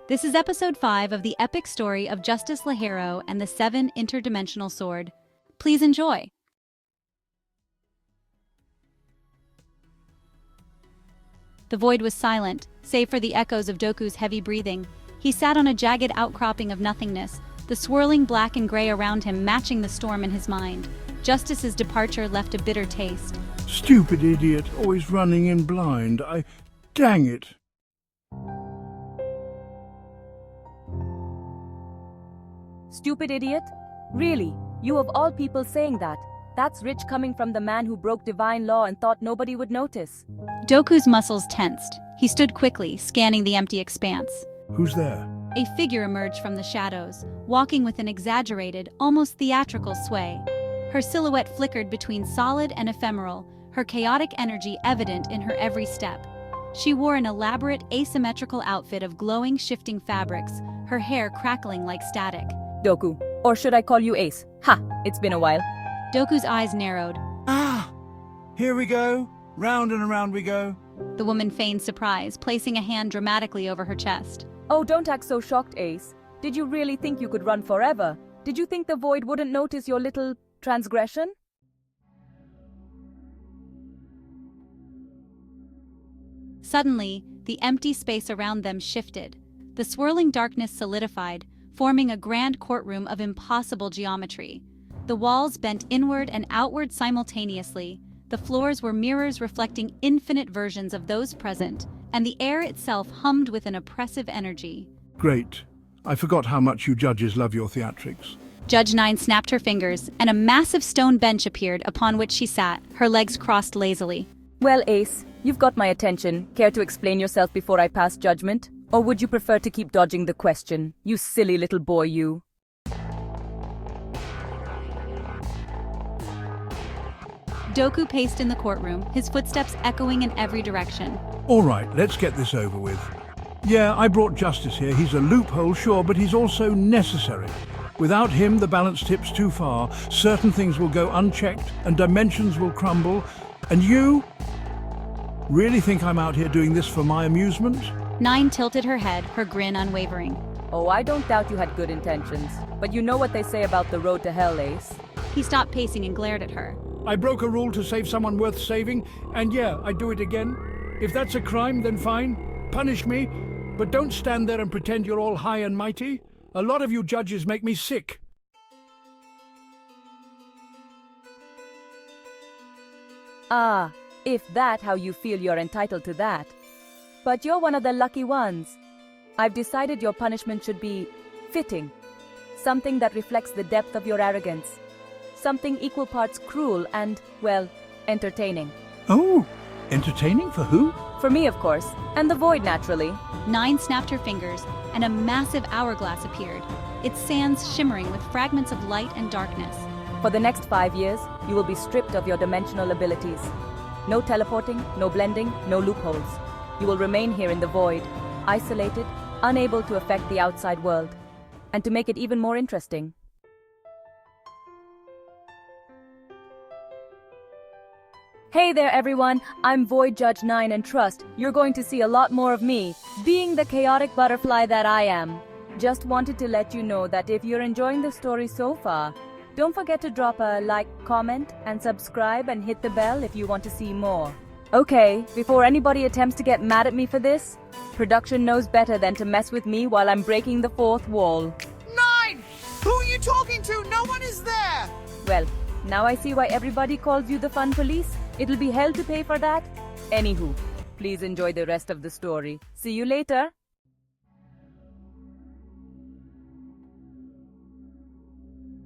This is episode 5 of the epic story of Justice LaHero and the 7 Interdimensional Sword. Please enjoy. The void was silent, save for the echoes of Doku's heavy breathing. He sat on a jagged outcropping of nothingness, the swirling black and gray around him matching the storm in his mind. Justice's departure left a bitter taste. Stupid idiot, always running in blind. Dang it. Stupid idiot? Really? You of all people saying that? That's rich coming from the man who broke divine law and thought nobody would notice. Doku's muscles tensed. He stood quickly, scanning the empty expanse. Who's there? A figure emerged from the shadows, walking with an exaggerated, almost theatrical sway. Her silhouette flickered between solid and ephemeral, her chaotic energy evident in her every step. She wore an elaborate, asymmetrical outfit of glowing, shifting fabrics, her hair crackling like static. Doku. Or should I call you Ace? Ha! It's been a while. Doku's eyes narrowed. Ah! Here we go. Round and around we go. The woman feigned surprise, placing a hand dramatically over her chest. Oh, don't act so shocked, Ace. Did you really think you could run forever? Did you think the void wouldn't notice your little transgression? Suddenly, the empty space around them shifted. The swirling darkness solidified, forming a grand courtroom of impossible geometry. The walls bent inward and outward simultaneously. The floors were mirrors reflecting infinite versions of those present, and the air itself hummed with an oppressive energy. Great. I forgot how much you judges love your theatrics. Judge Nine snapped her fingers, and a massive stone bench appeared upon which she sat, her legs crossed lazily. Well, Ace, you've got my attention. Care to explain yourself before I pass judgment? Or would you prefer to keep dodging the question? You silly little boy, you. Doku paced in the courtroom, his footsteps echoing in every direction. All right, let's get this over with. Yeah, I brought justice here. He's a loophole, sure, but he's also necessary. Without him, the balance tips too far. Certain things will go unchecked, and dimensions will crumble. And you? Really think I'm out here doing this for my amusement? Nine tilted her head, her grin unwavering. Oh, I don't doubt you had good intentions. But you know what they say about the road to hell, Ace. He stopped pacing and glared at her. I broke a rule to save someone worth saving, and yeah, I'd do it again. If that's a crime, then fine. Punish me. But don't stand there and pretend you're all high and mighty. A lot of you judges make me sick. Ah, if that how you feel you're entitled to that. But you're one of the lucky ones. I've decided your punishment should be fitting. Something that reflects the depth of your arrogance. Something equal parts cruel and, well, entertaining. Oh, entertaining for who? For me, of course, and the void, naturally. Nine snapped her fingers, and a massive hourglass appeared, its sands shimmering with fragments of light and darkness. For the next 5 years, you will be stripped of your dimensional abilities. No teleporting, no blending, no loopholes. You will remain here in the void, isolated, unable to affect the outside world. And to make it even more interesting, hey there everyone, I'm Void Judge 9 and trust you're going to see a lot more of me, being the chaotic butterfly that I am. Just wanted to let you know that if you're enjoying the story so far, don't forget to drop a like, comment, and subscribe and hit the bell if you want to see more. Okay, before anybody attempts to get mad at me for this, production knows better than to mess with me while I'm breaking the fourth wall. 9! Who are you talking to? No one is there! Well, now I see why everybody calls you the fun police. It'll be hell to pay for that. Anywho, please enjoy the rest of the story. See you later.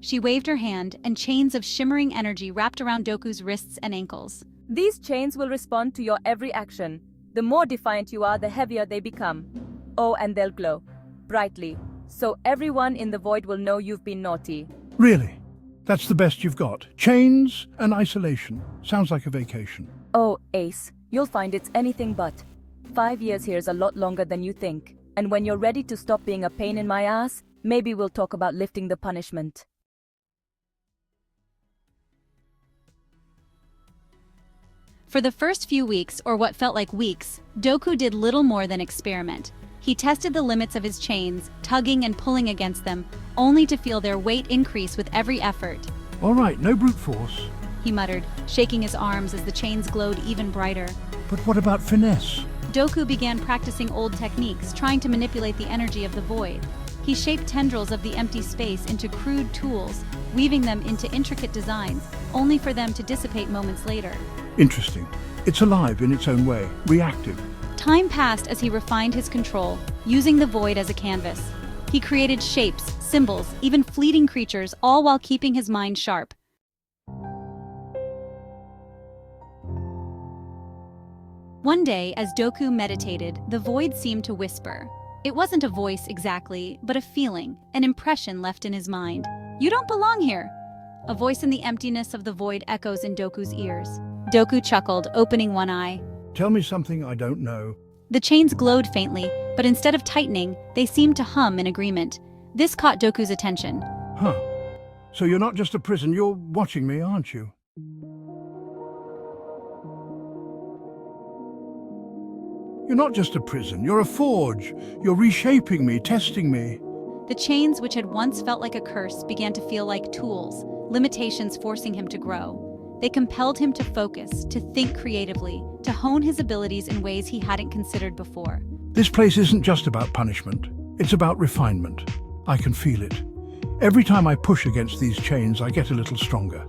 She waved her hand, and chains of shimmering energy wrapped around Doku's wrists and ankles. These chains will respond to your every action. The more defiant you are, the heavier they become. Oh, and they'll glow brightly, so everyone in the void will know you've been naughty. Really? That's the best you've got? Chains and isolation. Sounds like a vacation. Oh, Ace, you'll find it's anything but. 5 years here is a lot longer than you think. And when you're ready to stop being a pain in my ass, maybe we'll talk about lifting the punishment. For the first few weeks, or what felt like weeks, Doku did little more than experiment. He tested the limits of his chains, tugging and pulling against them, only to feel their weight increase with every effort. All right, no brute force. He muttered, shaking his arms as the chains glowed even brighter. But what about finesse? Doku began practicing old techniques, trying to manipulate the energy of the void. He shaped tendrils of the empty space into crude tools, weaving them into intricate designs, only for them to dissipate moments later. Interesting. It's alive in its own way, reactive. Time passed as he refined his control, using the void as a canvas. He created shapes, symbols, even fleeting creatures, all while keeping his mind sharp. One day, as Doku meditated, the void seemed to whisper. It wasn't a voice exactly, but a feeling, an impression left in his mind. "You don't belong here!" A voice in the emptiness of the void echoes in Doku's ears. Doku chuckled, opening one eye. Tell me something I don't know. The chains glowed faintly, but instead of tightening, they seemed to hum in agreement. This caught Doku's attention. Huh. So you're not just a prison, you're watching me, aren't you? You're not just a prison, you're a forge. You're reshaping me, testing me. The chains, which had once felt like a curse, began to feel like tools, limitations forcing him to grow. They compelled him to focus, to think creatively, to hone his abilities in ways he hadn't considered before. This place isn't just about punishment, it's about refinement. I can feel it. Every time I push against these chains, I get a little stronger.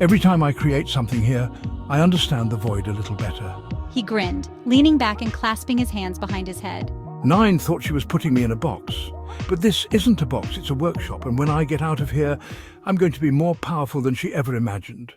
Every time I create something here, I understand the void a little better. He grinned, leaning back and clasping his hands behind his head. Nine thought she was putting me in a box. But this isn't a box, it's a workshop, and when I get out of here, I'm going to be more powerful than she ever imagined.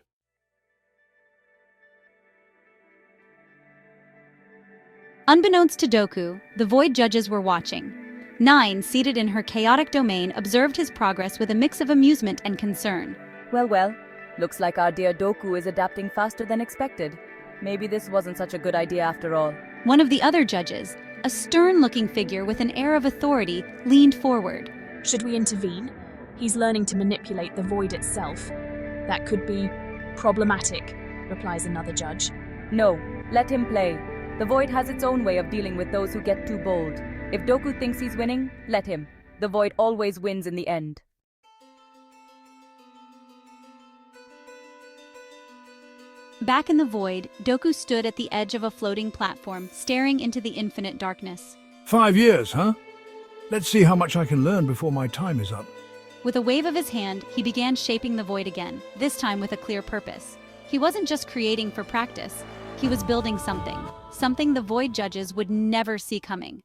Unbeknownst to Doku, the void judges were watching. Nine, seated in her chaotic domain, observed his progress with a mix of amusement and concern. Well, looks like our dear Doku is adapting faster than expected. Maybe this wasn't such a good idea after all. One of the other judges, a stern-looking figure with an air of authority, leaned forward. Should we intervene? He's learning to manipulate the void itself. That could be problematic, replies another judge. No, let him play. The void has its own way of dealing with those who get too bold. If Doku thinks he's winning, let him. The void always wins in the end. Back in the void, Doku stood at the edge of a floating platform, staring into the infinite darkness. 5 years, huh? Let's see how much I can learn before my time is up. With a wave of his hand, he began shaping the void again, this time with a clear purpose. He wasn't just creating for practice, he was building something the void judges would never see coming.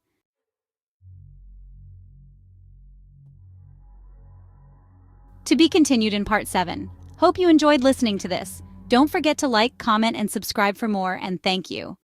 To be continued in Part 7. Hope you enjoyed listening to this. Don't forget to like, comment, and subscribe for more, and thank you.